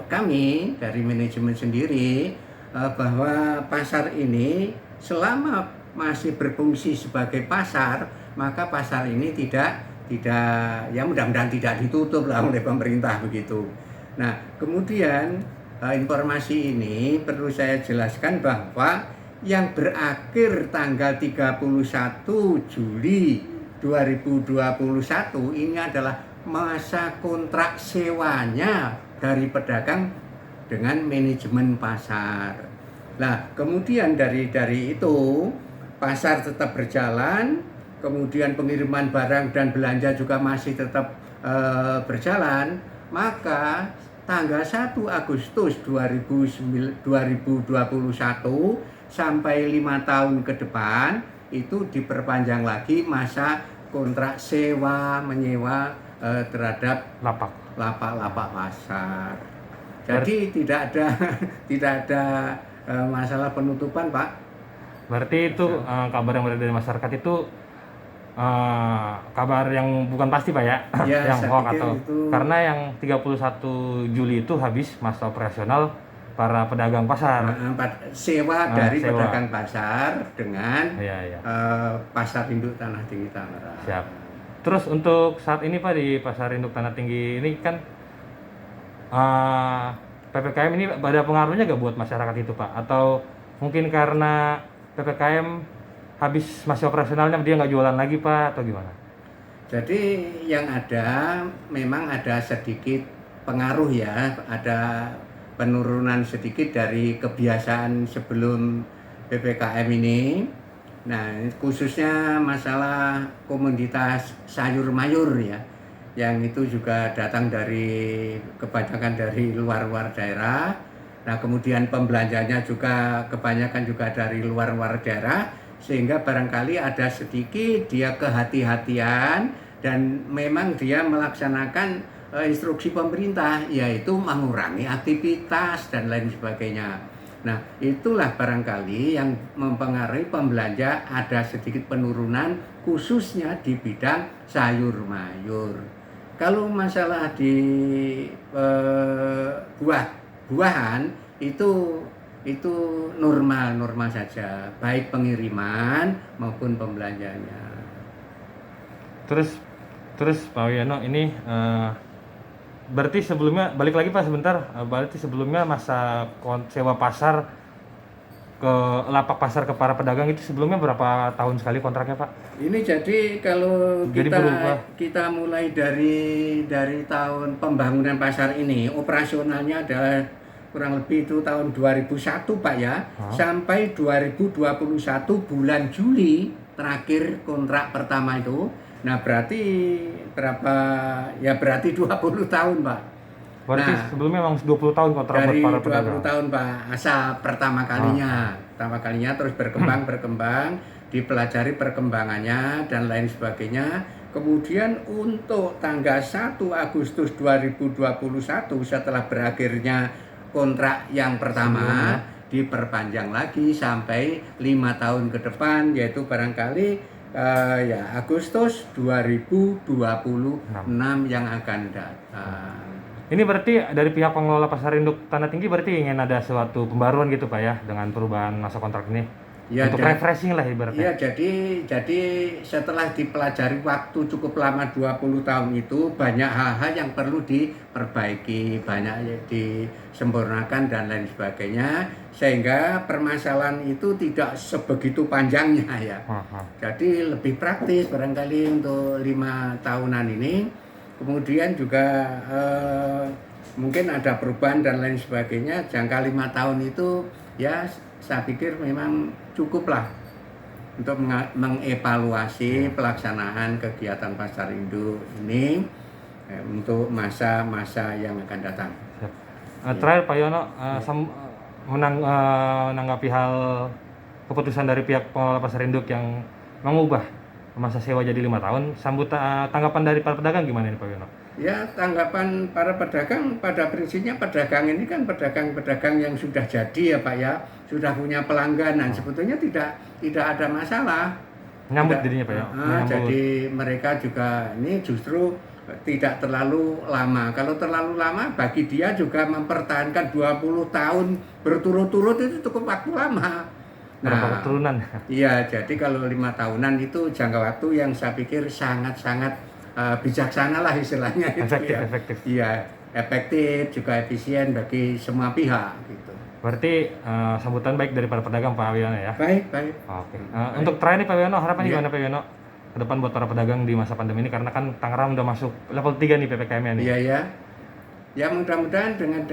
kami dari manajemen sendiri bahwa pasar ini selama masih berfungsi sebagai pasar, maka pasar ini tidak ya mudah-mudahan tidak ditutup lah oleh pemerintah begitu. Nah, kemudian informasi ini perlu saya jelaskan bahwa yang berakhir tanggal 31 Juli 2021 ini adalah masa kontrak sewanya dari pedagang dengan manajemen pasar. Nah, kemudian dari itu pasar tetap berjalan, kemudian pengiriman barang dan belanja juga masih tetap berjalan, maka tanggal 1 Agustus 2021 sampai 5 tahun ke depan itu diperpanjang lagi masa kontrak sewa menyewa terhadap lapak-lapak pasar. Jadi tidak ada masalah penutupan, Pak. Berarti itu kabar yang beredar dari masyarakat itu kabar yang bukan pasti, Pak ya? Ya, yang hoax atau itu... karena yang 31 Juli itu habis masa operasional para pedagang pasar. Sewa dari pedagang pasar dengan Pasar Induk Tanah Tinggi Tangerang. Siap. Terus untuk saat ini Pak di Pasar Induk Tanah Tinggi ini kan PPKM ini ada pengaruhnya nggak buat masyarakat itu Pak? Atau mungkin karena PPKM habis masa operasionalnya dia nggak jualan lagi Pak atau gimana? Jadi yang ada memang ada sedikit pengaruh ya, ada penurunan sedikit dari kebiasaan sebelum PPKM ini. Nah, khususnya masalah komoditas sayur mayur ya, yang itu juga datang dari kebanyakan dari luar daerah. Nah, kemudian pembelanjanya juga kebanyakan juga dari luar daerah, sehingga barangkali ada sedikit dia kehati-hatian dan memang dia melaksanakan instruksi pemerintah, yaitu mengurangi aktivitas dan lain sebagainya. Nah, itulah barangkali yang mempengaruhi pembelanja ada sedikit penurunan khususnya di bidang sayur mayur. Kalau masalah di buah-buahan itu normal saja, baik pengiriman maupun pembelanjanya. Terus Pak Wiono ini berarti sebelumnya balik lagi Pak sebentar, berarti sebelumnya masa sewa pasar ke lapak pasar ke para pedagang itu sebelumnya berapa tahun sekali kontraknya Pak? Ini jadi kalau kita mulai dari tahun pembangunan pasar ini, operasionalnya adalah kurang lebih itu tahun 2001 Pak ya, sampai 2021 bulan Juli terakhir kontrak pertama itu. Nah, berarti berapa ya, berarti 20 tahun Pak. Berarti sebelumnya memang 20 tahun kontrak dari para pedagang. 20 tahun Pak, asal pertama kalinya terus berkembang, dipelajari perkembangannya dan lain sebagainya. Kemudian untuk tanggal 1 Agustus 2021 setelah berakhirnya kontrak yang pertama diperpanjang lagi sampai 5 tahun ke depan, yaitu barangkali ya Agustus 2026 yang akan datang. Ini berarti dari pihak pengelola Pasar Induk Tanah Tinggi berarti ingin ada suatu pembaruan gitu Pak ya dengan perubahan masa kontrak ini ya, untuk refreshing lah ibaratnya. Iya, jadi setelah dipelajari waktu cukup lama 20 tahun itu banyak hal-hal yang perlu diperbaiki, banyak disempurnakan dan lain sebagainya, sehingga permasalahan itu tidak sebegitu panjangnya ya. Jadi lebih praktis barangkali untuk 5 tahunan ini. Kemudian juga mungkin ada perubahan dan lain sebagainya. Jangka 5 tahun itu ya saya pikir memang cukuplah untuk mengevaluasi pelaksanaan kegiatan pasar induk ini untuk masa-masa yang akan datang. Terakhir Pak Yono, menanggapi hal keputusan dari pihak pengelola pasar induk yang mengubah masa sewa jadi 5 tahun, tanggapan dari para pedagang gimana nih Pak Yono? Ya, tanggapan para pedagang pada prinsipnya pedagang ini kan pedagang-pedagang yang sudah jadi ya Pak ya, sudah punya pelangganan, sebetulnya tidak ada masalah. Nyambut dirinya Pak ya? Jadi mereka juga ini justru tidak terlalu lama. Kalau terlalu lama bagi dia juga mempertahankan 20 tahun berturut-turut itu cukup waktu lama. Berapa keturunan? Iya, jadi kalau 5 tahunan itu jangka waktu yang saya pikir sangat-sangat bijaksana lah istilahnya itu Efektif, ya. efektif. Iya, efektif juga efisien bagi semua pihak gitu. Berarti sambutan baik dari para pedagang Pak Wiono ya. Baik, baik. Oke. Baik. Untuk terakhir nih Pak Wiono, harapannya Iya. gimana Pak Wiono ke depan buat para pedagang di masa pandemi ini, karena kan Tangerang udah masuk level 3 nih PPKM-nya nih. Iya ya. Ya mudah-mudahan dengan